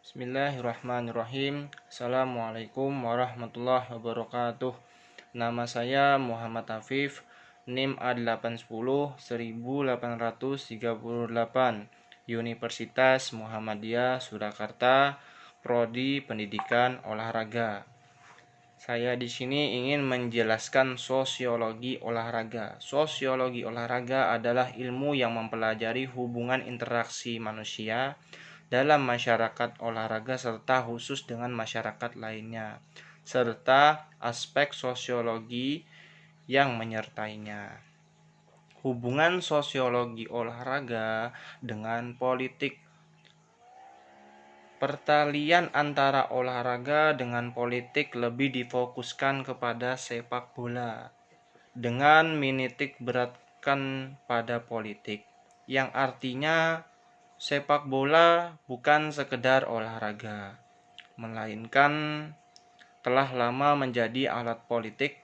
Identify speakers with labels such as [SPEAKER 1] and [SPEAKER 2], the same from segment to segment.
[SPEAKER 1] Bismillahirrahmanirrahim. Assalamualaikum warahmatullahi wabarakatuh. Nama saya Muhammad Afif, NIM A810-1838, Universitas Muhammadiyah Surakarta, Prodi Pendidikan Olahraga. Saya di sini ingin menjelaskan sosiologi olahraga. Sosiologi olahraga adalah ilmu yang mempelajari hubungan interaksi manusia dalam masyarakat olahraga serta khusus dengan masyarakat lainnya, serta aspek sosiologi yang menyertainya. Hubungan sosiologi olahraga dengan politik. Pertalian antara olahraga dengan politik lebih difokuskan kepada sepak bola, dengan menitik beratkan pada politik, yang artinya sepak bola bukan sekedar olahraga, melainkan telah lama menjadi alat politik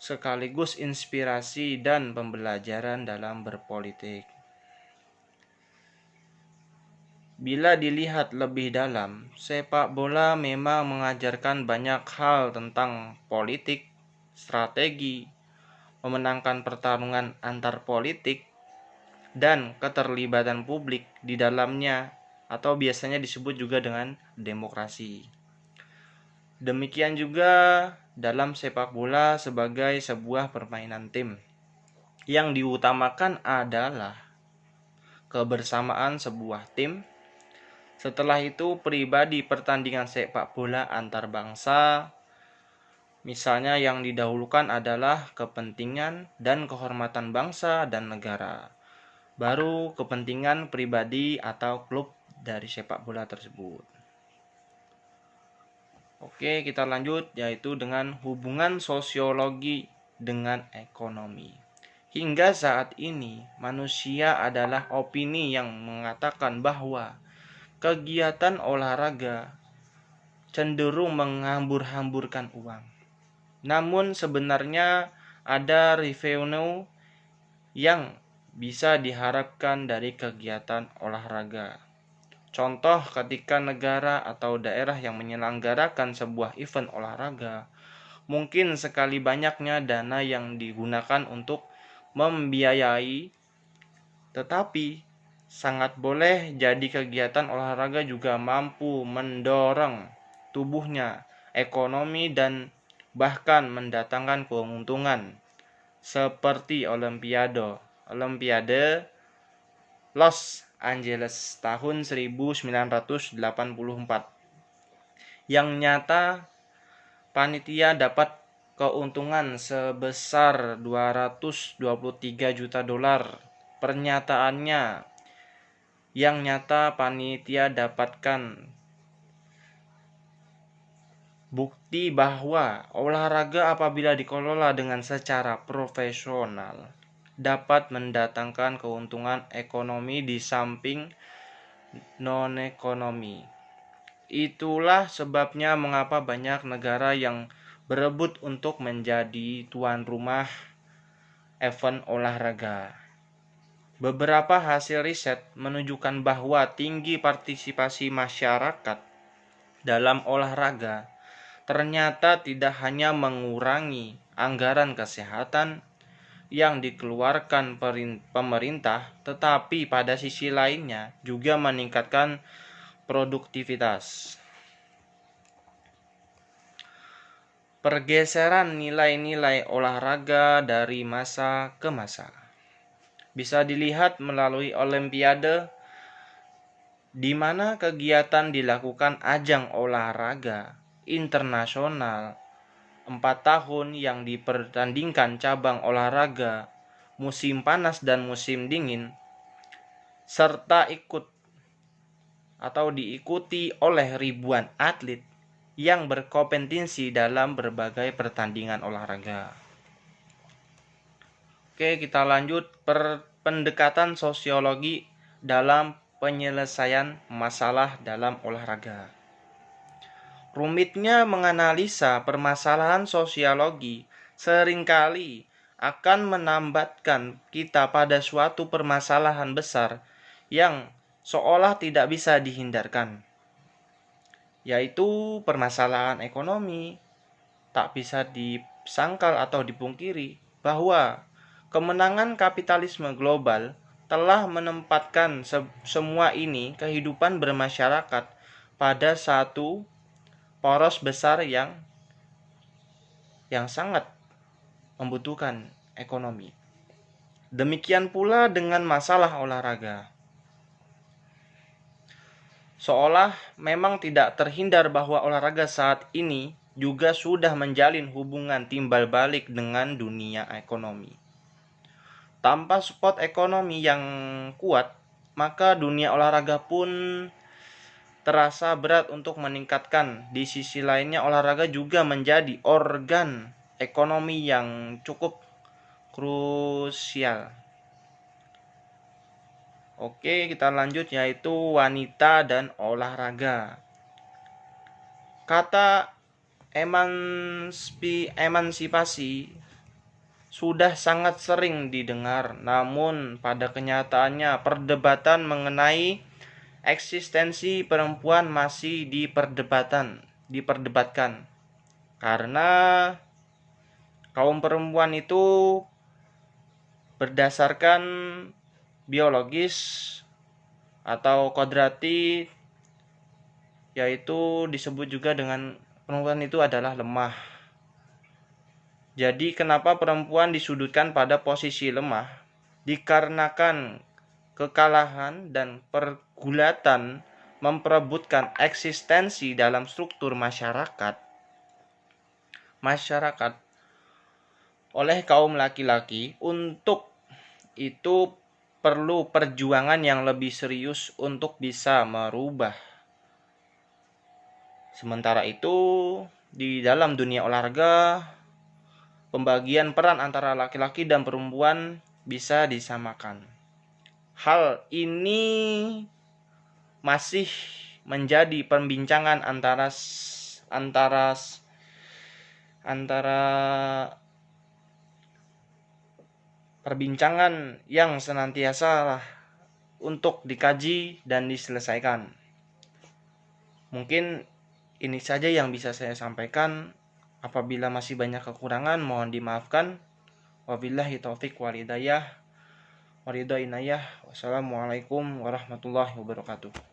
[SPEAKER 1] sekaligus inspirasi dan pembelajaran dalam berpolitik. Bila dilihat lebih dalam, sepak bola memang mengajarkan banyak hal tentang politik, strategi, memenangkan pertarungan antar politik, dan keterlibatan publik di dalamnya, atau biasanya disebut juga dengan demokrasi. Demikian juga dalam sepak bola sebagai sebuah permainan tim. Yang diutamakan adalah kebersamaan sebuah tim. Setelah itu pribadi pertandingan sepak bola antar bangsa. Misalnya yang didahulukan adalah kepentingan dan kehormatan bangsa dan negara. Baru kepentingan pribadi atau klub dari sepak bola tersebut. Oke, kita lanjut yaitu dengan hubungan sosiologi dengan ekonomi. Hingga saat ini, manusia adalah opini yang mengatakan bahwa kegiatan olahraga cenderung menghambur-hamburkan uang. Namun sebenarnya ada revenue yang bisa diharapkan dari kegiatan olahraga. Contoh ketika negara atau daerah yang menyelenggarakan sebuah event olahraga, mungkin sekali banyaknya dana yang digunakan untuk membiayai, tetapi sangat boleh jadi kegiatan olahraga juga mampu mendorong tubuhnya, ekonomi, dan bahkan mendatangkan keuntungan seperti Olimpiade Los Angeles tahun 1984 yang nyata panitia dapat keuntungan sebesar 223 juta dolar. Pernyataannya yang nyata panitia dapatkan bukti bahwa olahraga apabila dikelola dengan secara profesional dapat mendatangkan keuntungan ekonomi di samping non-ekonomi. Itulah sebabnya mengapa banyak negara yang berebut untuk menjadi tuan rumah event olahraga. Beberapa hasil riset menunjukkan bahwa tinggi partisipasi masyarakat dalam olahraga ternyata tidak hanya mengurangi anggaran kesehatan yang dikeluarkan pemerintah, tetapi pada sisi lainnya juga meningkatkan produktivitas. Pergeseran nilai-nilai olahraga dari masa ke masa bisa dilihat melalui Olimpiade, di mana kegiatan dilakukan ajang olahraga internasional 4 tahun yang dipertandingkan cabang olahraga musim panas dan musim dingin, serta diikuti oleh ribuan atlet yang berkompetisi dalam berbagai pertandingan olahraga. Oke, kita lanjut pendekatan sosiologi dalam penyelesaian masalah dalam olahraga. Rumitnya menganalisa permasalahan sosiologi seringkali akan menambatkan kita pada suatu permasalahan besar yang seolah tidak bisa dihindarkan. yaitu permasalahan ekonomi. Tak bisa disangkal atau dipungkiri bahwa kemenangan kapitalisme global telah menempatkan semua ini kehidupan bermasyarakat pada satu poros besar yang sangat membutuhkan ekonomi. Demikian pula dengan masalah olahraga. Seolah memang tidak terhindar bahwa olahraga saat ini juga sudah menjalin hubungan timbal balik dengan dunia ekonomi. Tanpa support ekonomi yang kuat, maka dunia olahraga pun terasa berat untuk meningkatkan. Di sisi lainnya, olahraga juga menjadi organ ekonomi yang cukup krusial. Oke, kita lanjut, yaitu wanita dan olahraga. Kata emansipasi sudah sangat sering didengar, namun pada kenyataannya perdebatan mengenai eksistensi perempuan masih diperdebatkan. Karena kaum perempuan itu berdasarkan biologis atau kodrati, yaitu disebut juga dengan perempuan itu adalah lemah. Jadi kenapa perempuan disudutkan pada posisi lemah? Dikarenakan kekalahan dan pergulatan memperebutkan eksistensi dalam struktur masyarakat oleh kaum laki-laki. Untuk itu perlu perjuangan yang lebih serius untuk bisa merubah. Sementara itu, di dalam dunia olahraga, pembagian peran antara laki-laki dan perempuan bisa disamakan. Hal ini masih menjadi perbincangan antara perbincangan yang senantiasa untuk dikaji dan diselesaikan. Mungkin ini saja yang bisa saya sampaikan. Apabila masih banyak kekurangan, mohon dimaafkan. Wabillahi taufik wal hidayah. Wassalamualaikum warahmatullahi wabarakatuh.